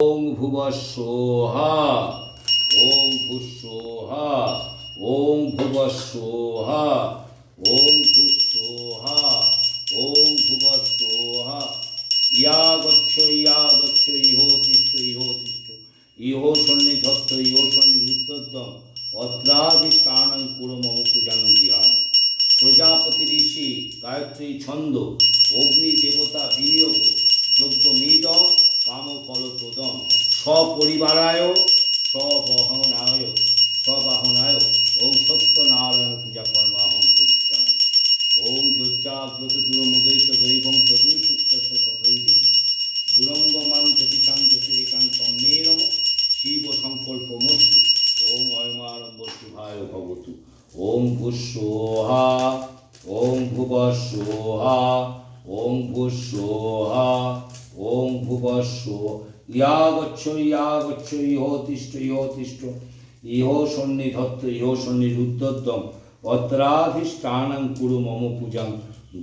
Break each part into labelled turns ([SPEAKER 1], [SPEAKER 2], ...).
[SPEAKER 1] ওং ভুবস্সোহা ওং ভুস্সোহা ওং ভুবস্সোহা ওং ভুস্সোহা ওং ভুবস্সোহা ইয়া গচ্ছ ইহো তিষ্ঠ ইহো সন্নিধত্ত ইহো সন্নিরুদ্ধম অত্রাধিষ্ঠানং কুরু মম পূজাং ধ্যান। প্রজাপতি ঋষি গায়ত্রী ছন্দ অগ্নি দেবতা বিনিয়োগ যজ্ঞ মিদ কাম ফলপ্রদম সপরিবারায় সবাহনায় ওং সত্যনারায়ণ পূজা কর্মাহং পরিত্রাণ। ওং যজ্জাগ্রত দূরমুদৈত দৈবং তদুসুপ্ত তথৈবে দুরঙ্গমাং জ্যোতিষাং জ্যোতিরেকাং তম্মে নম শিব সংকল্পমস্তু। ওং অয়মারম্ভ শুভায় ভবতু। ওং ভুস্সোহা ওং ভুবস্সোহা ওং ভুস্সোহা ওং ভুবস্সোহা ইয়া গচ্ছ ইহো তিষ্ঠ ইহো সন্নিধত্ত ইহো সন্নিরুদ্ধম অত্রাধিষ্ঠানং কুরু মম পূজাং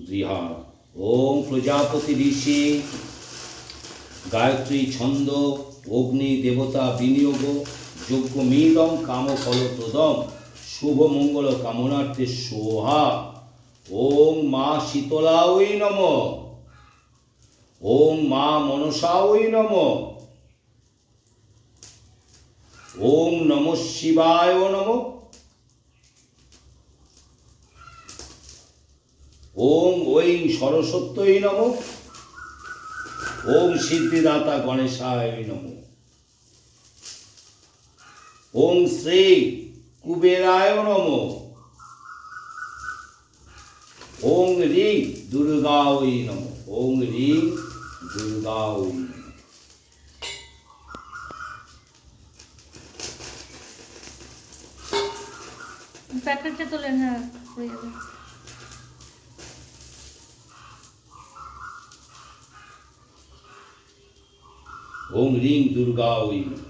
[SPEAKER 1] গৃহাণ। ওং প্রজাপতি ঋষি গায়ত্রী ছন্দ অগ্নি দেবতা বিনিয়োগ যজ্ঞমিদম কাম ফলপ্রদম শুভ মঙ্গল কামনার্থে সোহা। ওং মা শীতলায় নমঃ ওং মা মনসায় নমঃ ওং নমঃ শিবায় নমঃ ওং ঐং সরস্বত্যই নমঃ ওং সিদ্ধিদাতা গণেশায় নমঃ ওং শ্রী কুবেরায় নমঃ ওং রিং দুর্গায় নমঃ ওং রিং দুর্গায় নমঃ।
[SPEAKER 2] প্যাকেটটা তোলেন, হ্যাঁ হয়ে যাবে।
[SPEAKER 1] ওং রিং দুর্গায় নমঃ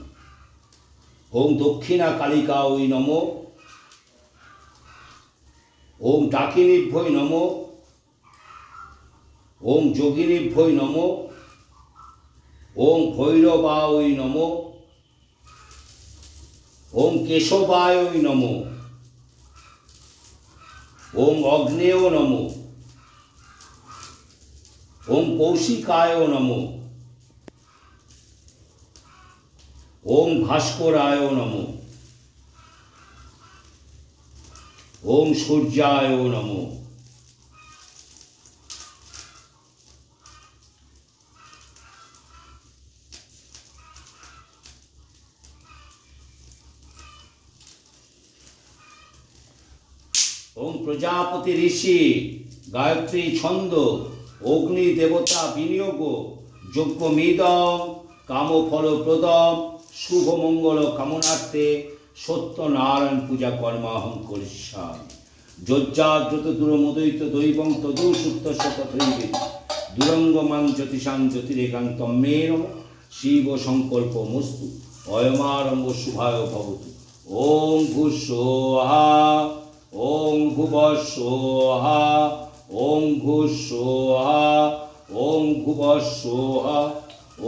[SPEAKER 1] ওং দক্ষিণা কালিকায় নমঃ ওং ডাকিনীভ্যৈ নমঃ ওং যোগিনীভ্যৈ নমঃ ওং ভৈরবায় নমঃ ওং কেশবায় নমঃ ওং অগ্নেয় নমঃ ওং কৌশিকায় নমঃ ওং ভাস্করায় নমঃ ওং সূর্যায় নমঃ। ওং প্রজাপতি ঋষি গায়ত্রী ছন্দ অগ্নি দেবতা বিনিয়োগ যজ্ঞমিদম কাম ফলপ্রদম শুভ মঙ্গল কামনার্থে সত্যনারায়ণ পূজা কর্মাহং করিষ্যামি। যজ্জাগ্রত দূরমুদৈত দৈবং তদুসুপ্ত তথৈবে দুরঙ্গমাং জ্যোতিষাং জ্যোতিরেকাং তম্মে নমঃ শিব সংকল্পমস্তু। অয়মারম্ভ শুভায় ভবতু। ওং ভুস্সোহা ওং ভুবস্সোহা ওং ভুস্সোহা ওং ভুবস্সোহা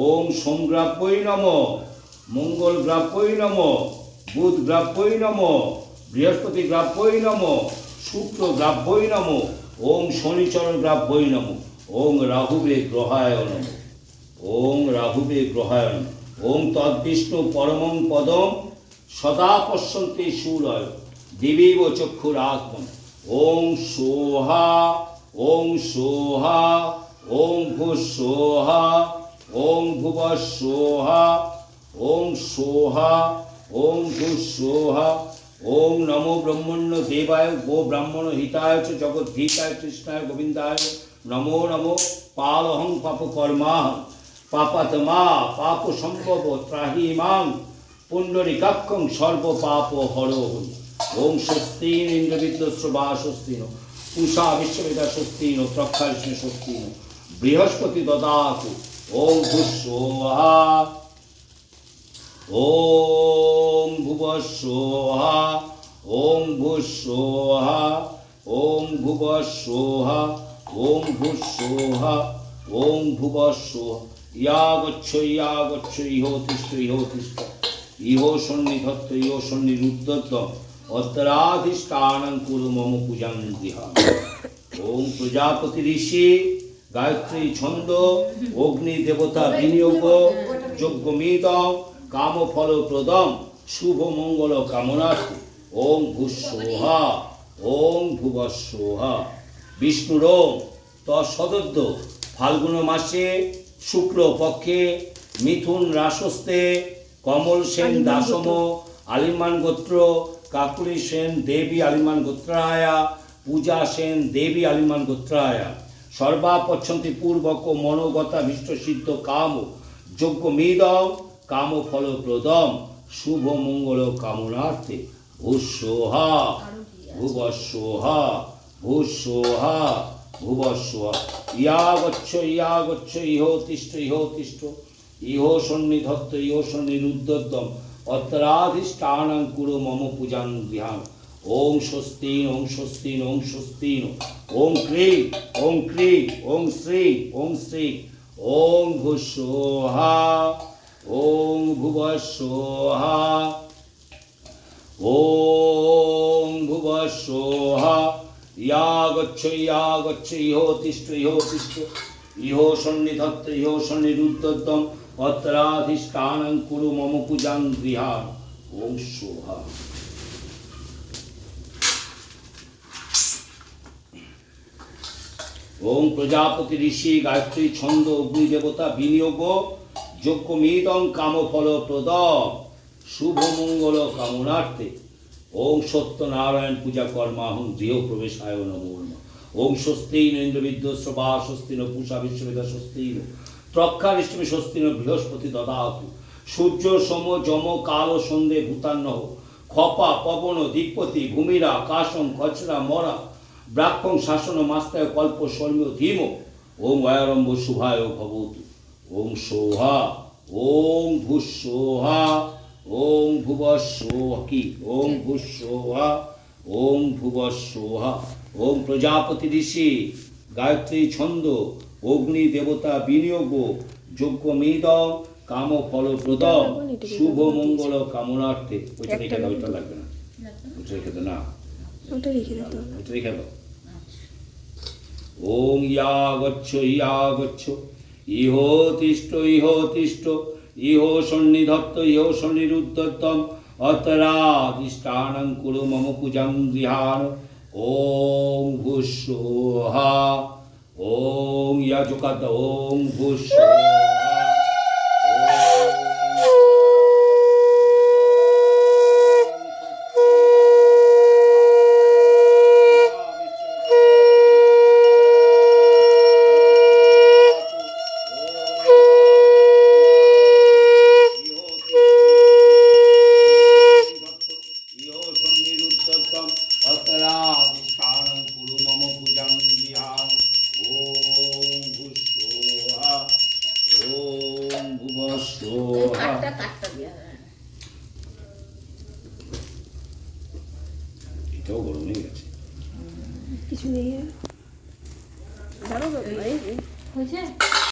[SPEAKER 1] ওং সোমগ্রাপ্যৈ নমঃ মঙ্গল গ্রাপ্যৈ নমঃ বুধ গ্রাপ্যৈ নমঃ বৃহস্পতি গ্রাপ্যৈ নমঃ শুক্র গ্রাপ্যৈ নমঃ ওং শনিচর গ্রাপ্যৈ নমঃ ওং রাহুবে গ্রহায় নমঃ ওং রাহুবে গ্রহায় নমঃ ওং তদ্বিষ্ণু পরমং পদম সদা পশ্যন্তে শূলয় দিবীব চক্ষুরাত্মন। ওং সোহা ওং সোহা ওং ভুস্সোহা ওং ভুবস্সোহা ওং সোহা ওং ভুস্সোহা ওং নমো ব্রহ্মণ্য দেবায় গো ব্রাহ্মণ হিতায় চ জগদ্ধিতায় কৃষ্ণায় গোবিন্দায় নমো নমো পালহং পাপকর্মাহং পাপাত্মা পাপ সম্ভব ত্রাহি মাং পুণ্ডরীকাক্ষং সর্ব পাপ হরহরি। ওং স্বস্তিন ইন্দ্রবিদ্যস্রবা স্বস্তিন উষা বিশ্ববেদা স্বস্তিন ত্রক্ষার্ষ্ণ স্বস্তিন বৃহস্পতি দদাতু। ওং ভুস্সোহা ওং ভুবস্সোহা ওং ভুস্সোহা ওং ভুবস্সোহা ওং ভুস্সোহা ওং ভুবস্সোহা ইয়া গচ্ছ ইহ তিষ্ঠ ইহ সন্নিধত্ত অত্তরাধিষ্ঠানং কুরু মম পূজাং গৃহাম। ওম প্রজাপতি ঋষি গায়ত্রী ছন্দ অগ্নি দেবতা বিনিয়োগ যজ্ঞমিদং কামফলপ্রদম শুভ মঙ্গল কামনার্থে ওম ভূস্বহা ওম ভুবস্বহা। বিষ্ণুরোম তৎসদদ্য ফাল্গুন মাসে শুক্ল পক্ষে মিথুন রাসস্তে কমল সেন দাসম আলিমান গোত্র কাকুলি সেন দেবী আলিমান গোত্রায়া পূজা সেন দেবী আলিমান গোত্রায়া সর্বাপচ্ছন্তি পূর্বক মনোগতা ভীষ্ট সিদ্ধ কাম যজ্ঞমিদম কাম ফলপ্রদম শুভ মঙ্গল কামনার্থে ভূস্বহা ভুবস্বহা ভূস্বহা ভুবস্বহা। ইয়া গচ্ছ ইহ তিষ্ঠ ইহ সন্নিধত্ত অত্তরাধিষ্ঠানং কুরু মম পূজাং গৃহাম। ওম স্বস্তিন ওম স্বস্তিন ওম স্বস্তিন ওম ক্রিং ওম ক্রিং ওম শ্রীং ওম শ্রীং ওম ভূস্বহা ওম ভুবস্বহা ওম ভুবস্বহা। ইয়া গচ্ছ ইহ তিষ্ঠ ইহ সন্নিধত্ত অত্রাধিষ্ঠানং কুরু মম পূজাং গৃহাম। ওম স্বহা। ওম প্রজাপতি ঋষি গায়ত্রী ছন্দ অগ্নি দেবতা বিনিয়োগ যজ্ঞমিদং কামফলপ্রদম শুভ মঙ্গল কামনার্থে ওম সত্যনারায়ণ পূজা কর্মাহং গৃহ প্রবেশায় নমো নমঃ। ওম স্বস্তিন ইন্দ্রবিদ্যস্রবা স্বস্তিন পূষা বিশ্ববেদা স্বস্তিন ত্রক্ষারিষ্টমী স্বস্তিন বৃহস্পতি দদাতু। সূর্য সম যম কাল সন্ধে ভূতান্নঃ খপা পবন দিকপতি ভূমিরা কাশং খচরা মরা ব্রাহ্মং শাসন মাস্তায় কল্প সৌম্য ধীম। ওম অয়ারম্ভ শুভায় ভবতু। ওম সোহা ওম ভূস্বহা ওম ভুবস্বহা কি ওম ভূস্বহা ওম ভুবস্বহা। ওম প্রজাপতি ঋষি গায়ত্রী ছন্দ অগ্নি দেবতা বিনিয়োগ যজ্ঞমিদং কাম ফলপ্রদম শুভ মঙ্গল কামনার্থে। ওইটা রেখে দাও, ওইটা লাগবে না, ওইটা রেখে দাও না,
[SPEAKER 3] ওটা রেখে দাও,
[SPEAKER 1] ওইটা রেখে দাও। ওম ইয়া গচ্ছ ইহ তিষ্ঠ ইহ সন্নিধত্তম অত্তরাধিষ্ঠানং কুরু মম পূজাং গৃহাণ। ওম ভূস্বহা ওম ইয়া জোকাত ওম ভূস্বহা অত্তরাধিষ্ঠানং কুরু মম পূজাং গৃহাণ। ওম ভূস্বহা ওম ভুবস্বহা। এটাও গরম হয়ে গেছে।
[SPEAKER 3] কিছু নেই, দাঁড়াও,
[SPEAKER 2] হয়েছে।